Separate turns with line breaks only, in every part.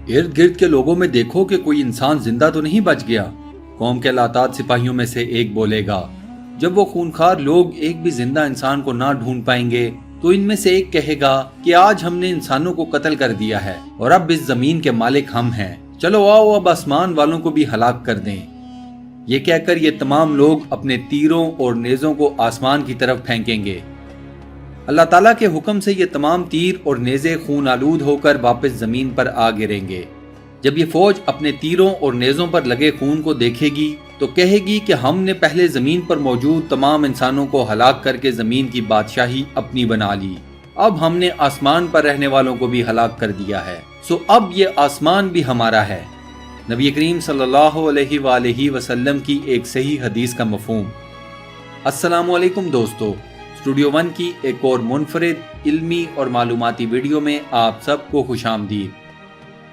इर्द गिर्द के लोगों में देखो कि कोई इंसान जिंदा तो नहीं बच गया। कौम के लातात सिपाहियों में से एक बोलेगा। जब वो खूनखार लोग एक भी जिंदा इंसान को ना ढूंढ पाएंगे तो इनमें से एक कहेगा कि आज हमने इंसानों को कत्ल कर दिया है और अब इस जमीन के मालिक हम हैं। चलो आओ अब आसमान वालों को भी हलाक कर दें। ये कहकर ये तमाम लोग अपने तीरों और नेज़ों को आसमान की तरफ फेंकेंगे। अल्लाह ताला के हुक्म से ये तमाम तीर और नेज़े खून आलूद होकर वापस जमीन पर आ गिरेंगे। जब ये फौज अपने तीरों और नेज़ों पर लगे खून को देखेगी तो कहेगी कि हमने पहले जमीन पर मौजूद तमाम इंसानों को हलाक करके जमीन की बादशाही अपनी बना ली। अब हमने आसमान पर रहने वालों को भी हलाक कर दिया है, सो अब ये आसमान भी हमारा है। नबी करीम सल्लल्लाहु अलैहि वसल्लम की एक सही हदीस का मफहूम। अस्सलामु अलैकुम दोस्तों, स्टूडियो वन की एक और मुनफरिद इल्मी और मालूमाती वीडियो में आप सबको खुशामदीद।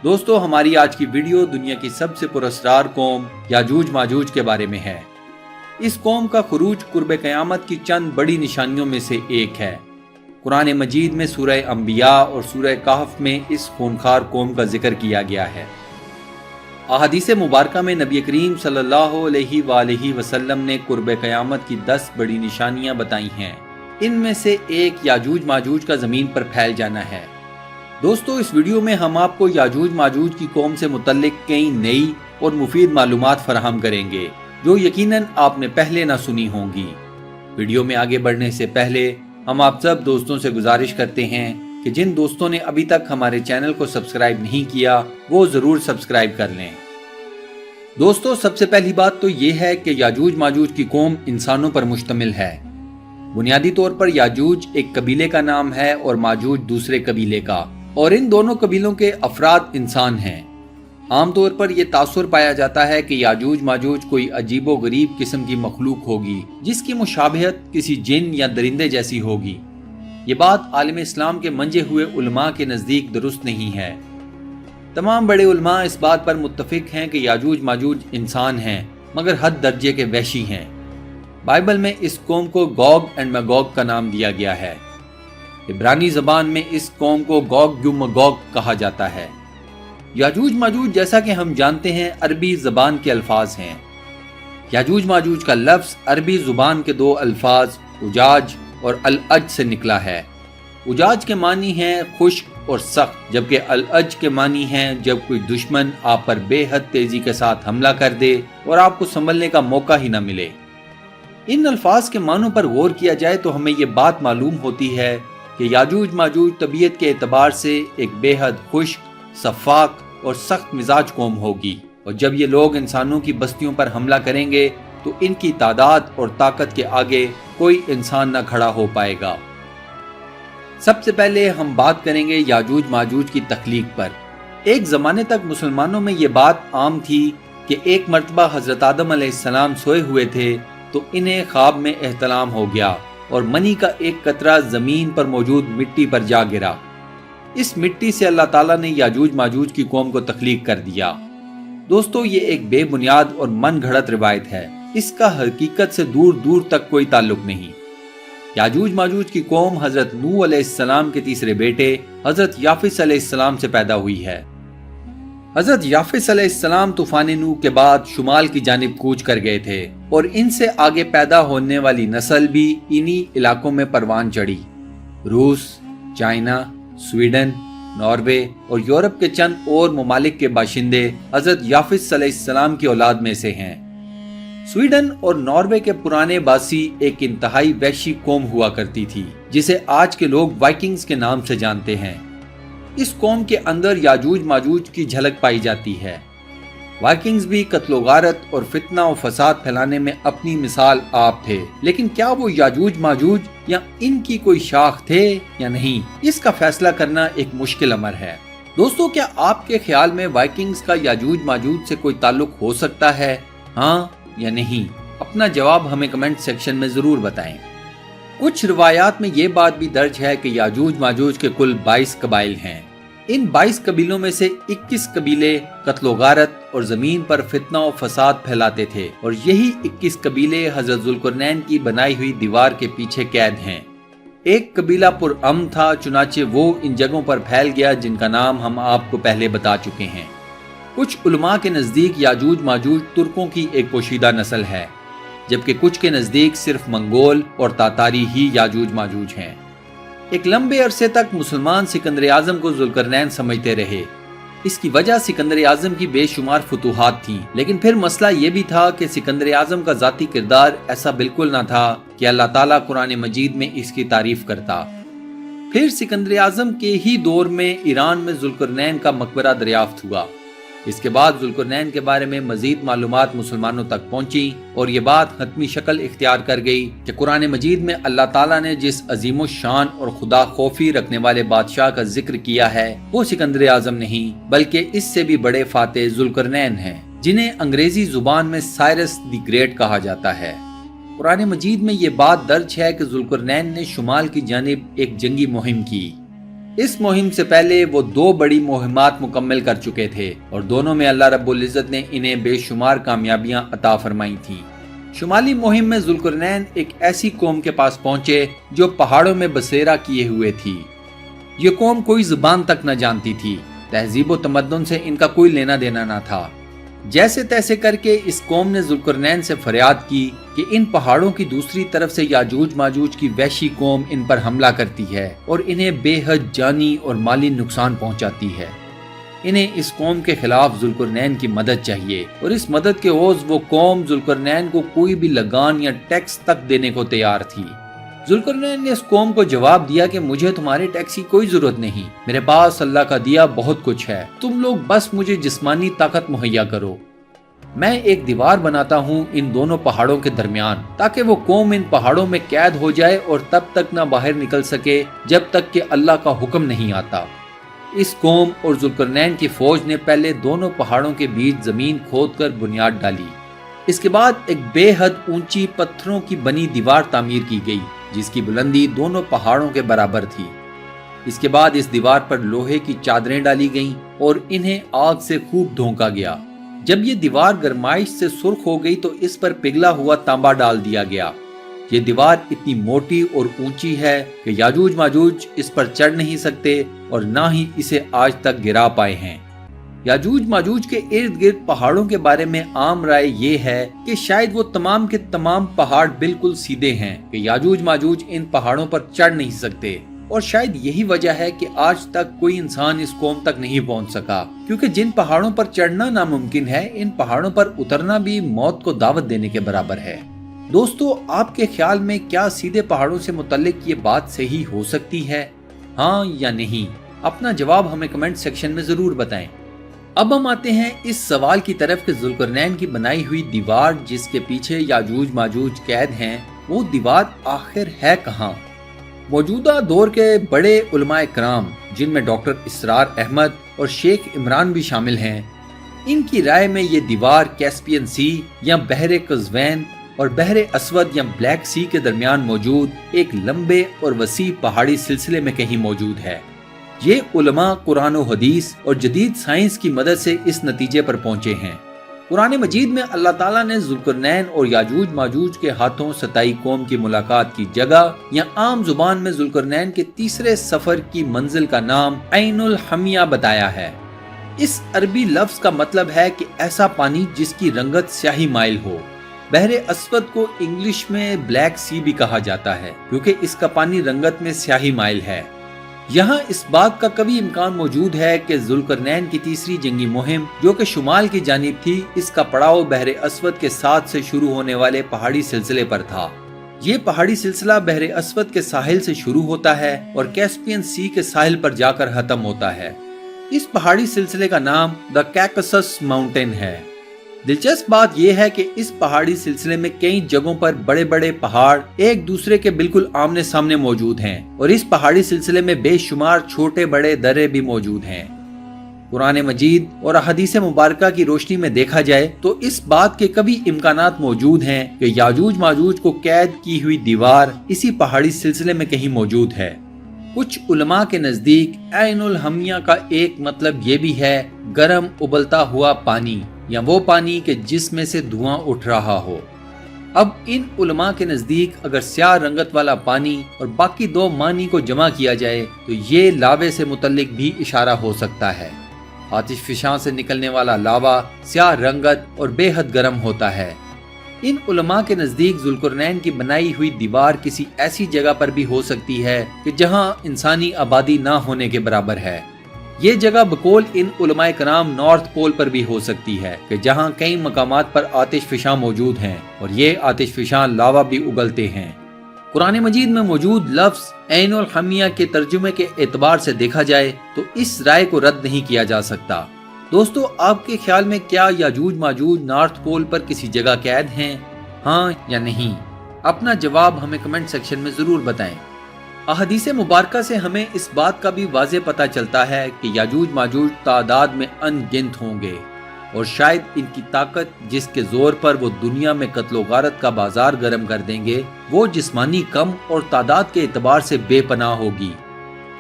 दोस्तों, हमारी आज की वीडियो दुनिया की सबसे पुरस्कार कौम याजूज माजूज के बारे में है। इस कौम का खुरूज कुर्ब क़यामत की चंद बड़ी निशानियों में से एक है। कुरान मजीद में सूरह अंबिया और सूरह कहफ में इस खूनखार कौम का जिक्र किया गया है। अहादीस मुबारका में नबी करीम सल्लल्लाहु अलैहि वसल्लम ने कुर्ब क़यामत की 10 बड़ी निशानियां बताई हैं। इनमें से एक याजूज माजूज का ज़मीन पर फैल जाना है। दोस्तों, इस वीडियो में हम आपको याजूज माजूज की कौम से मुतल्लिक कई नई और मुफीद मालूमात फराहम करेंगे जो यकीनन आपने पहले ना सुनी होंगी। वीडियो में आगे बढ़ने से पहले हम आप सब दोस्तों से गुजारिश करते हैं कि जिन दोस्तों ने अभी तक हमारे चैनल को सब्सक्राइब नहीं किया वो जरूर सब्सक्राइब कर लें। दोस्तों, सबसे पहली बात तो ये है कि याजूज माजूज की कौम इंसानों पर मुश्तमिल है। बुनियादी तौर पर याजूज एक कबीले का नाम है और माजूज दूसरे कबीले का, और इन दोनों कबीलों के अफराद इंसान हैं। आमतौर पर यह तासुर पाया जाता है कि याजूज माजूज कोई अजीबो गरीब किस्म की मखलूक होगी जिसकी मुशाबहत किसी जिन या दरिंदे जैसी होगी। ये बात आलिम इस्लाम के मंजे हुए उलमा के नज़दीक दुरुस्त नहीं है। तमाम बड़े उलमा इस बात पर मुत्तफिक हैं कि याजूज माजूज इंसान हैं मगर हद दर्जे के वहशी हैं। बाइबल में इस कौम को गोग एंड मैगोग का नाम दिया गया है। इब्रानी ज़बान में इस कौम को गोग यू मैगोग कहा जाता है। याजूज माजूज जैसा कि हम जानते हैं अरबी ज़बान के अल्फाज हैं। याजूज माजूज का लफ्ज़ अरबी ज़ुबान के 2 अल्फाज उजाज और अल-अज से निकला है। उजाज के मानी हैं खुश्क और सख्त, जबकि अल-अज के मानी हैं जब कोई दुश्मन आप पर बेहद तेजी के साथ हमला कर दे और आपको संभलने का मौका ही न मिले। इन अल्फाज के मानों पर गौर किया जाए तो हमें ये बात मालूम होती है कि याजूज माजूज तबीयत के एतबार से एक बेहद खुश्क, सफाक और सख्त मिजाज कौम होगी, और जब ये लोग इंसानों की बस्तियों पर हमला करेंगे तो इनकी तादाद और ताकत के आगे कोई इंसान न खड़ा हो पाएगा। सबसे पहले हम बात करेंगे याजूज माजूज की तख्लीक पर। एक ज़माने तक मुसलमानों में ये बात आम थी कि एक मर्तबा हज़रत आदम अलैहिस्सलाम सोए हुए थे तो इन्हें ख्वाब में एहतलाम हो गया और मनी का एक कतरा ज़मीन पर मौजूद मिट्टी पर जा गिरा। इस मिट्टी से अल्लाह ताला ने याजूज माजूज की कौम को तख्लीक कर दिया। दोस्तों, ये एक बेबुनियाद और मन घड़त रिवायत है। इसका हकीकत से दूर दूर तक कोई ताल्लुक नहीं। याजूज माजूज की कौम हजरत नूह अलैहिस्सलाम के तीसरे बेटे हजरत याफिस अलैहिस्सलाम से पैदा हुई है। हजरत याफिस अलैहिस्सलाम तूफान नूह के बाद शुमाल की जानिब कूच कर गए थे और इनसे आगे पैदा होने वाली नस्ल भी इन्हीं इलाकों में परवान चढ़ी। रूस, चाइना, स्वीडन, नॉर्वे और यूरोप के चंद और ममालिक के बाशिंदे हजरत याफिस अलैहिस्सलाम की औलाद में से हैं। स्वीडन और नॉर्वे के पुराने बासी एक इंतहाई वहशी कौम हुआ करती थी जिसे आज के लोग वाइकिंग्स के नाम से जानते हैं। इस कौम के अंदर याजूज माजूज की झलक पाई जाती है। वाइकिंग्स भी कत्लो गारत और फितना और फसाद फैलाने में अपनी मिसाल आप थे, लेकिन क्या वो याजूज माजूज या इनकी कोई शाख थे या नहीं, इसका फैसला करना एक मुश्किल अमर है। दोस्तों, क्या आपके ख्याल में वाइकिंग्स का याजूज माजूज से कोई ताल्लुक हो सकता है, हाँ या नहीं? अपना जवाब हमें कमेंट सेक्शन में जरूर बताएं। कुछ रिवायात में ये बात भी दर्ज है कि याजूज माजूज के कुल 22 कबाइल हैं। इन 22 कबीलों में से 21 कबीले कत्लो गारत और जमीन पर फितना और फसाद फैलाते थे, और यही 21 कबीले हजरत जुल्करनैन की बनाई हुई दीवार के पीछे कैद हैं। एक कबीला पुरअमन था, चुनाचे वो इन जगहों पर फैल गया जिनका नाम हम आपको पहले बता चुके हैं। कुछ उलमा के नज़दीक याजूज माजूज तुर्कों की एक पोशीदा नस्ल है, जबकि कुछ के नज़दीक सिर्फ मंगोल और तातारी ही याजूज माजूज हैं। एक लंबे अरसे तक मुसलमान सिकंदर आज़म को जुल्करनैन समझते रहे। इसकी वजह सिकंदर आज़म की बेशुमार फतूहात थी, लेकिन फिर मसला ये भी था कि सिकंदर आज़म का ज़ाती किरदार ऐसा बिल्कुल ना था कि अल्लाह ताला कुरान मजीद में इसकी तारीफ करता। फिर सिकंदर आज़म के ही दौर में ईरान में जुल्करनैन का मकबरा दरियाफ्त हुआ। इसके बाद जुल्करनैन के बारे में मजीद मालूमात मुसलमानों तक पहुंची और ये बात हतमी शक्ल इख्तियार कर गई कि कुरान मजीद में अल्लाह ताला ने जिस अजीम शान और खुदा खौफी रखने वाले बादशाह का जिक्र किया है वो सिकंदर आज़म नहीं बल्कि इससे भी बड़े फातेह जुल्करनैन हैं, जिन्हें अंग्रेजी जुबान में साइरस द ग्रेट कहा जाता है। कुरान मजीद में ये बात दर्ज है कि जुल्करनैन ने शुमाल की जानिब एक जंगी मुहिम की। इस मुहिम से पहले वो 2 बड़ी मुहिमात मुकम्मल कर चुके थे और दोनों में अल्लाह रब्बुल इज़्ज़त ने इन्हें बेशुमार कामयाबियां अता फरमाई थी। शुमाली मुहिम में जुल्करनैन एक ऐसी कौम के पास पहुंचे जो पहाड़ों में बसेरा किए हुए थी। ये कौम कोई जुबान तक न जानती थी, तहजीब व तमद्दुन से इनका कोई लेना देना न था। जैसे तैसे करके इस कौम ने जुल्करनैन से फरियाद की कि इन पहाड़ों की दूसरी तरफ से याजूज माजूज की वहशी कौम इन पर हमला करती है और इन्हें बेहद जानी और माली नुकसान पहुंचाती है। इन्हें इस कौम के खिलाफ जुल्करनैन की मदद चाहिए और इस मदद के ओज़ वो कौम जुल्करनैन को कोई भी लगान या टैक्स तक देने को तैयार थी। जुल्करनैन ने इस कौम को जवाब दिया कि मुझे तुम्हारे टैक्स की कोई जरूरत नहीं, मेरे पास अल्लाह का दिया बहुत कुछ है, तुम लोग बस मुझे जिस्मानी ताकत मुहैया करो। मैं एक दीवार बनाता हूँ इन दोनों पहाड़ों के दरमियान ताकि वो कौम इन पहाड़ों में कैद हो जाए और तब तक ना बाहर निकल सके जब तक कि अल्लाह का हुक्म नहीं आता। इस कौम और जुल्करनैन की फौज ने पहले दोनों पहाड़ों के बीच जमीन खोदकर बुनियाद डाली। इसके बाद एक बेहद ऊंची पत्थरों की बनी दीवार तामीर की गई जिसकी बुलंदी दोनों पहाड़ों के बराबर थी। इसके बाद इस दीवार पर लोहे की चादरें डाली गईं और इन्हें आग से खूब धोंका गया। जब ये दीवार गरमाइश से सुर्ख हो गई तो इस पर पिघला हुआ तांबा डाल दिया गया। ये दीवार इतनी मोटी और ऊंची है कि याजूज माजूज इस पर चढ़ नहीं सकते और ना ही इसे आज तक गिरा पाए हैं। याजूज माजूज के इर्द गिर्द पहाड़ों के बारे में आम राय ये है कि शायद वो तमाम के तमाम पहाड़ बिल्कुल सीधे हैं कि याजूज माजूज इन पहाड़ों पर चढ़ नहीं सकते और शायद यही वजह है कि आज तक कोई इंसान इस कौम तक नहीं पहुंच सका, क्योंकि जिन पहाड़ों पर चढ़ना नामुमकिन है इन पहाड़ों पर उतरना भी मौत को दावत देने के बराबर है। दोस्तों, आपके ख्याल में क्या सीधे पहाड़ों से मुतल्लिक ये बात सही हो सकती है, हाँ या नहीं? अपना जवाब हमें कमेंट सेक्शन में जरूर बताएं। अब हम आते हैं इस सवाल की तरफ कि जुल्करनैन की बनाई हुई दीवार जिसके पीछे याजूज माजूज कैद हैं, वो दीवार आखिर है कहाँ? मौजूदा दौर के बड़े उलमाए कराम जिनमें डॉक्टर इसरार अहमद और शेख इमरान भी शामिल हैं, इनकी राय में ये दीवार कैस्पियन सी या बहरे कज़वैन और बहरे असवद या ब्लैक सी के दरमियान मौजूद एक लंबे और वसी पहाड़ी सिलसिले में कहीं मौजूद है। ये उलमा कुरान और हदीस और जदीद साइंस की मदद से इस नतीजे पर पहुंचे हैं। कुरान मजीद में अल्लाह ताला ने जुल्करनैन और याजूज माजूज के हाथों सताई कौम की मुलाकात की जगह या आम जुबान में जुल्करनैन के तीसरे सफर की मंजिल का नाम ऐनुल हमिया बताया है। इस अरबी लफ्ज का मतलब है कि ऐसा पानी जिसकी रंगत स्याही माइल हो। बहरे अस्वद को इंग्लिश में ब्लैक सी भी कहा जाता है क्योंकि इसका पानी रंगत में स्याही माइल है। यहाँ इस बात का कभी इम्कान मौजूद है कि जुल्करनैन की तीसरी जंगी मुहिम जो कि शुमाल की जानिब थी, इसका पड़ाव बहरे अस्वद के साथ से शुरू होने वाले पहाड़ी सिलसिले पर था। ये पहाड़ी सिलसिला बहरे अस्वद के साहिल से शुरू होता है और कैस्पियन सी के साहिल पर जाकर खत्म होता है। इस पहाड़ी सिलसिले का नाम द कैकसस माउंटेन है। दिलचस्प बात यह है कि इस पहाड़ी सिलसिले में कई जगहों पर बड़े बड़े पहाड़ एक दूसरे के बिल्कुल आमने सामने मौजूद हैं और इस पहाड़ी सिलसिले में बेशुमार छोटे बड़े दर्रे भी मौजूद हैं। कुरान मजीद और हदीस मुबारका की रोशनी में देखा जाए तो इस बात के कभी इम्कानात मौजूद हैं कि याजूज माजूज को कैद की हुई दीवार इसी पहाड़ी सिलसिले में कहीं मौजूद है। कुछ उलमा के नजदीक ऐनुल हमिया का एक मतलब ये भी है गर्म उबलता हुआ पानी या वो पानी के जिसमें से धुआं उठ रहा हो। اب ان علماء کے نزدیک اگر سیاہ رنگت والا پانی اور باقی دو معنی کو جمع کیا جائے تو یہ لاوے سے متعلق بھی اشارہ ہو سکتا ہے۔ آتش فشاں سے نکلنے والا لاوا سیاہ رنگت اور بے حد گرم ہوتا ہے۔ ان علماء کے نزدیک ذوالقرنین کی بنائی ہوئی دیوار کسی ایسی جگہ پر بھی ہو سکتی ہے کہ جہاں انسانی آبادی نہ ہونے کے برابر ہے۔ یہ جگہ بقول ان علماء کرام نارتھ پول پر بھی ہو سکتی ہے کہ جہاں کئی مقامات پر آتش فشاں موجود ہیں اور یہ آتش فشاں لاوا بھی اگلتے ہیں۔ قرآن مجید میں موجود لفظ عین الحمیہ کے ترجمے کے اعتبار سے دیکھا جائے تو اس رائے کو رد نہیں کیا جا سکتا۔ دوستو، آپ کے خیال میں کیا یاجوج ماجوج نارتھ پول پر کسی جگہ قید ہیں؟ ہاں یا نہیں؟ اپنا جواب ہمیں کمنٹ سیکشن میں ضرور بتائیں۔ احادیث مبارکہ سے ہمیں اس بات کا بھی واضح پتہ چلتا ہے کہ یاجوج ماجوج تعداد میں ان گنت ہوں گے اور شاید ان کی طاقت جس کے زور پر وہ دنیا میں قتل و غارت کا بازار گرم کر دیں گے وہ جسمانی کم اور تعداد کے اعتبار سے بے پناہ ہوگی۔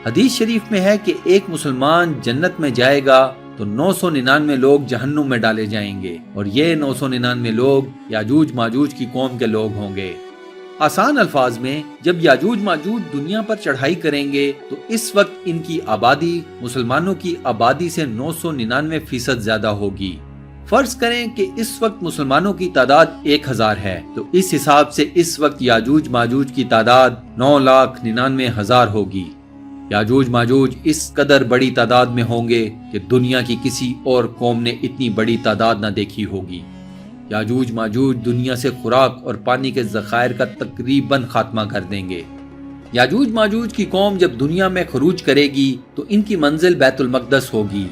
حدیث شریف میں ہے کہ ایک مسلمان جنت میں جائے گا تو 999 لوگ جہنم میں ڈالے جائیں گے اور یہ 999 لوگ یاجوج ماجوج کی قوم کے لوگ ہوں گے۔ آسان الفاظ میں جب یاجوج ماجوج دنیا پر چڑھائی کریں گے تو اس وقت ان کی آبادی مسلمانوں کی آبادی سے 999% زیادہ ہوگی۔ فرض کریں کہ اس وقت مسلمانوں کی تعداد 1000 ہے تو اس حساب سے اس وقت یاجوج ماجوج کی تعداد 9,99,000 ہوگی۔ یاجوج ماجوج اس قدر بڑی تعداد میں ہوں گے کہ دنیا کی کسی اور قوم نے اتنی بڑی تعداد نہ دیکھی ہوگی۔ یاجوج ماجوج دنیا سے خوراک اور پانی کے ذخائر کا تقریباً خاتمہ کر دیں گے۔ یاجوج ماجوج کی قوم جب دنیا میں خروج کرے گی تو ان کی منزل بیت المقدس ہوگی۔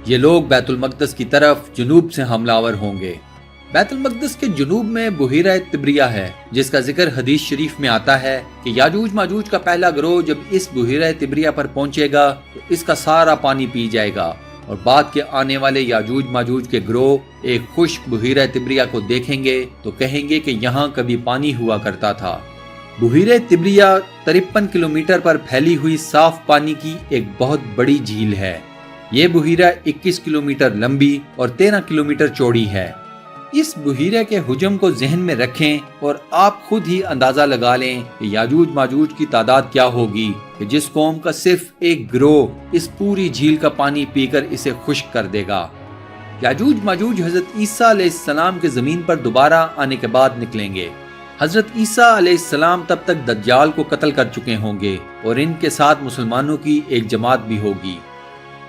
یہ لوگ بیت المقدس کی طرف جنوب سے حملہ آور ہوں گے۔ بیت المقدس کے جنوب میں بحیرہ طبریہ ہے جس کا ذکر حدیث شریف میں آتا ہے کہ یاجوج ماجوج کا پہلا گروہ جب اس بحیرہ طبریہ پر پہنچے گا تو اس کا سارا پانی پی جائے گا اور بعد کے آنے والے یاجوج ماجوج کے گروہ ایک خشک بحیرہ طبریہ کو دیکھیں گے تو کہیں گے کہ یہاں کبھی پانی ہوا کرتا تھا۔ بحیرہ طبریہ 53 کلومیٹر پر پھیلی ہوئی صاف پانی کی ایک بہت بڑی جھیل ہے۔ یہ بحیرہ 21 کلومیٹر لمبی اور 13 کلومیٹر چوڑی ہے۔ اس بحیرہ کے حجم کو ذہن میں رکھیں اور آپ خود ہی اندازہ لگا لیں کہ یاجوج ماجوج کی تعداد کیا ہوگی کہ جس قوم کا صرف ایک گروہ اس پوری جھیل کا پانی پی کر اسے خشک کر دے گا۔ یاجوج ماجوج حضرت عیسیٰ علیہ السلام کے زمین پر دوبارہ آنے کے بعد نکلیں گے۔ حضرت عیسیٰ علیہ السلام تب تک دجال کو قتل کر چکے ہوں گے اور ان کے ساتھ مسلمانوں کی ایک جماعت بھی ہوگی۔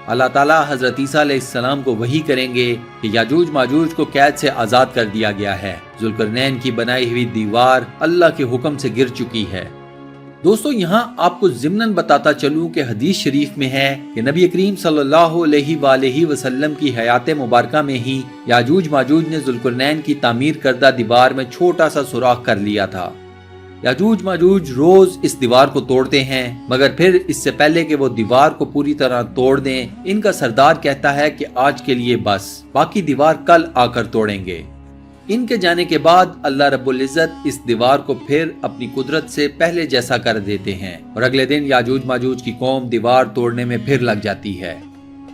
اللہ تعالیٰ حضرت عیسیٰ علیہ السلام کو وحی کریں گے کہ یاجوج ماجوج کو قید سے آزاد کر دیا گیا ہے۔ ذوالقرنین کی بنائی ہوئی دیوار اللہ کے حکم سے گر چکی ہے۔ دوستو، یہاں آپ کو ضمناً بتاتا چلوں کہ حدیث شریف میں ہے کہ نبی کریم صلی اللہ علیہ وآلہ وسلم کی حیات مبارکہ میں ہی یاجوج ماجوج نے ذوالقرنین کی تعمیر کردہ دیوار میں چھوٹا سا سوراخ کر لیا تھا۔ یاجوج ماجوج روز اس دیوار کو توڑتے ہیں مگر پھر اس سے پہلے کہ وہ دیوار کو پوری طرح توڑ دیں ان کا سردار کہتا ہے کہ آج کے لیے بس، باقی دیوار کل آ کر توڑیں گے۔ ان کے جانے کے بعد اللہ رب العزت اس دیوار کو پھر اپنی قدرت سے پہلے جیسا کر دیتے ہیں اور اگلے دن یاجوج ماجوج کی قوم دیوار توڑنے میں پھر لگ جاتی ہے۔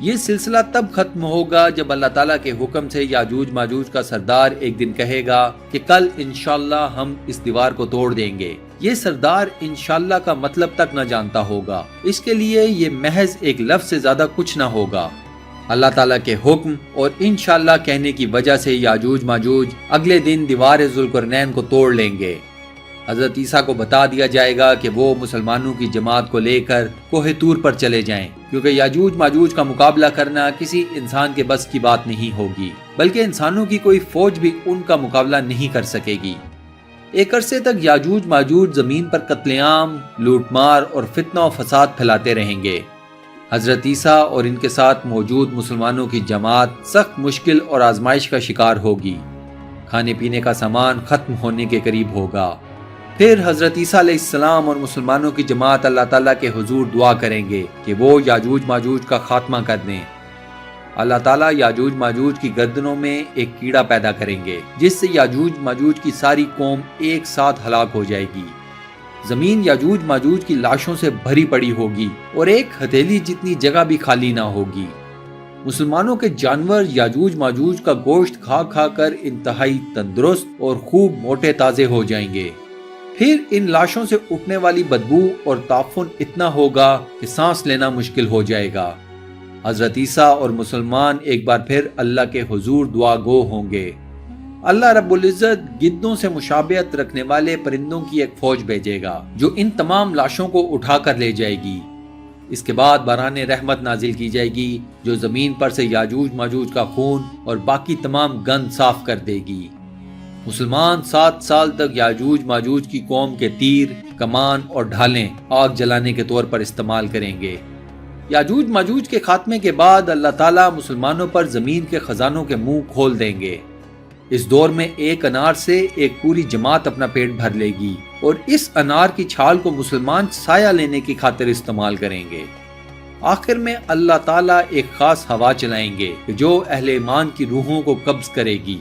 یہ سلسلہ تب ختم ہوگا جب اللہ تعالیٰ کے حکم سے یاجوج ماجوج کا سردار ایک دن کہے گا کہ کل انشاءاللہ ہم اس دیوار کو توڑ دیں گے۔ یہ سردار انشاءاللہ کا مطلب تک نہ جانتا ہوگا، اس کے لیے یہ محض ایک لفظ سے زیادہ کچھ نہ ہوگا۔ اللہ تعالیٰ کے حکم اور انشاءاللہ کہنے کی وجہ سے یاجوج ماجوج اگلے دن دیوار ذوالقرنین کو توڑ لیں گے۔ حضرت عیسیٰ کو بتا دیا جائے گا کہ وہ مسلمانوں کی جماعت کو لے کر کوہ طور پر چلے جائیں، کیونکہ یاجوج ماجوج کا مقابلہ کرنا کسی انسان کے بس کی بات نہیں ہوگی، بلکہ انسانوں کی کوئی فوج بھی ان کا مقابلہ نہیں کر سکے گی۔ ایک عرصے تک یاجوج ماجوج زمین پر قتل عام، لوٹ مار اور فتنہ و فساد پھیلاتے رہیں گے۔ حضرت عیسیٰ اور ان کے ساتھ موجود مسلمانوں کی جماعت سخت مشکل اور آزمائش کا شکار ہوگی۔ کھانے پینے کا سامان ختم ہونے کے قریب ہوگا۔ پھر حضرت عیسیٰ علیہ السلام اور مسلمانوں کی جماعت اللہ تعالیٰ کے حضور دعا کریں گے کہ وہ یاجوج ماجوج کا خاتمہ کر دیں۔ اللہ تعالیٰ یاجوج ماجوج کی گردنوں میں ایک کیڑا پیدا کریں گے جس سے یاجوج ماجوج کی ساری قوم ایک ساتھ ہلاک ہو جائے گی۔ زمین یاجوج ماجوج کی لاشوں سے بھری پڑی ہوگی اور ایک ہتھیلی جتنی جگہ بھی خالی نہ ہوگی۔ مسلمانوں کے جانور یاجوج ماجوج کا گوشت کھا کھا کر انتہائی تندرست اور خوب موٹے تازے ہو جائیں گے۔ پھر ان لاشوں سے اٹھنے والی بدبو اور تعفن اتنا ہوگا کہ سانس لینا مشکل ہو جائے گا۔ حضرت عیسیٰ اور مسلمان ایک بار پھر اللہ کے حضور دعا گو ہوں گے۔ اللہ رب العزت گدوں سے مشابہت رکھنے والے پرندوں کی ایک فوج بھیجے گا جو ان تمام لاشوں کو اٹھا کر لے جائے گی۔ اس کے بعد باران رحمت نازل کی جائے گی جو زمین پر سے یاجوج ماجوج کا خون اور باقی تمام گند صاف کر دے گی۔ مسلمان 7 سال تک یاجوج ماجوج کی قوم کے تیر، کمان اور ڈھالیں آگ جلانے کے طور پر استعمال کریں گے۔ یاجوج ماجوج کے خاتمے کے بعد اللہ تعالیٰ مسلمانوں پر زمین کے خزانوں کے منہ کھول دیں گے۔ اس دور میں ایک انار سے ایک پوری جماعت اپنا پیٹ بھر لے گی اور اس انار کی چھال کو مسلمان سایہ لینے کی خاطر استعمال کریں گے۔ آخر میں اللہ تعالیٰ ایک خاص ہوا چلائیں گے جو اہل ایمان کی روحوں کو قبض کرے گی۔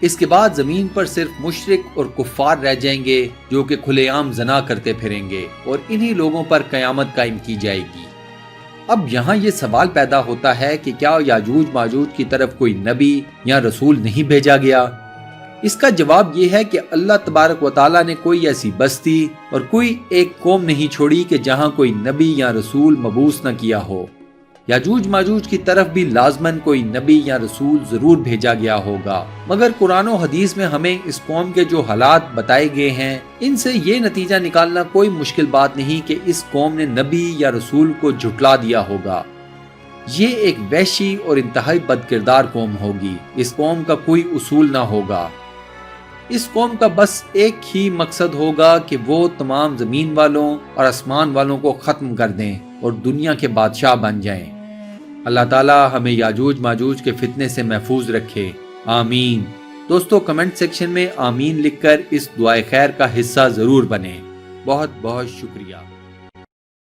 اس کے بعد زمین پر صرف مشرک اور کفار رہ جائیں گے جو کہ کھلے عام زنا کرتے پھریں گے اور انہی لوگوں پر قیامت قائم کی جائے گی۔ اب یہاں یہ سوال پیدا ہوتا ہے کہ کیا یاجوج ماجوج کی طرف کوئی نبی یا رسول نہیں بھیجا گیا؟ اس کا جواب یہ ہے کہ اللہ تبارک و تعالیٰ نے کوئی ایسی بستی اور کوئی ایک قوم نہیں چھوڑی کہ جہاں کوئی نبی یا رسول مبعوث نہ کیا ہو۔ یاجوج ماجوج کی طرف بھی لازماً کوئی نبی یا رسول ضرور بھیجا گیا ہوگا، مگر قرآن و حدیث میں ہمیں اس قوم کے جو حالات بتائے گئے ہیں ان سے یہ نتیجہ نکالنا کوئی مشکل بات نہیں کہ اس قوم نے نبی یا رسول کو جھٹلا دیا ہوگا۔ یہ ایک وحشی اور انتہائی بد کردار قوم ہوگی۔ اس قوم کا کوئی اصول نہ ہوگا۔ اس قوم کا بس ایک ہی مقصد ہوگا کہ وہ تمام زمین والوں اور آسمان والوں کو ختم کر دیں اور دنیا کے بادشاہ بن جائیں۔ اللہ تعالیٰ ہمیں یاجوج ماجوج کے فتنے سے محفوظ رکھے، آمین۔ دوستو کمنٹ سیکشن میں آمین لکھ کر اس دعائے خیر کا حصہ ضرور بنیں۔ بہت بہت شکریہ۔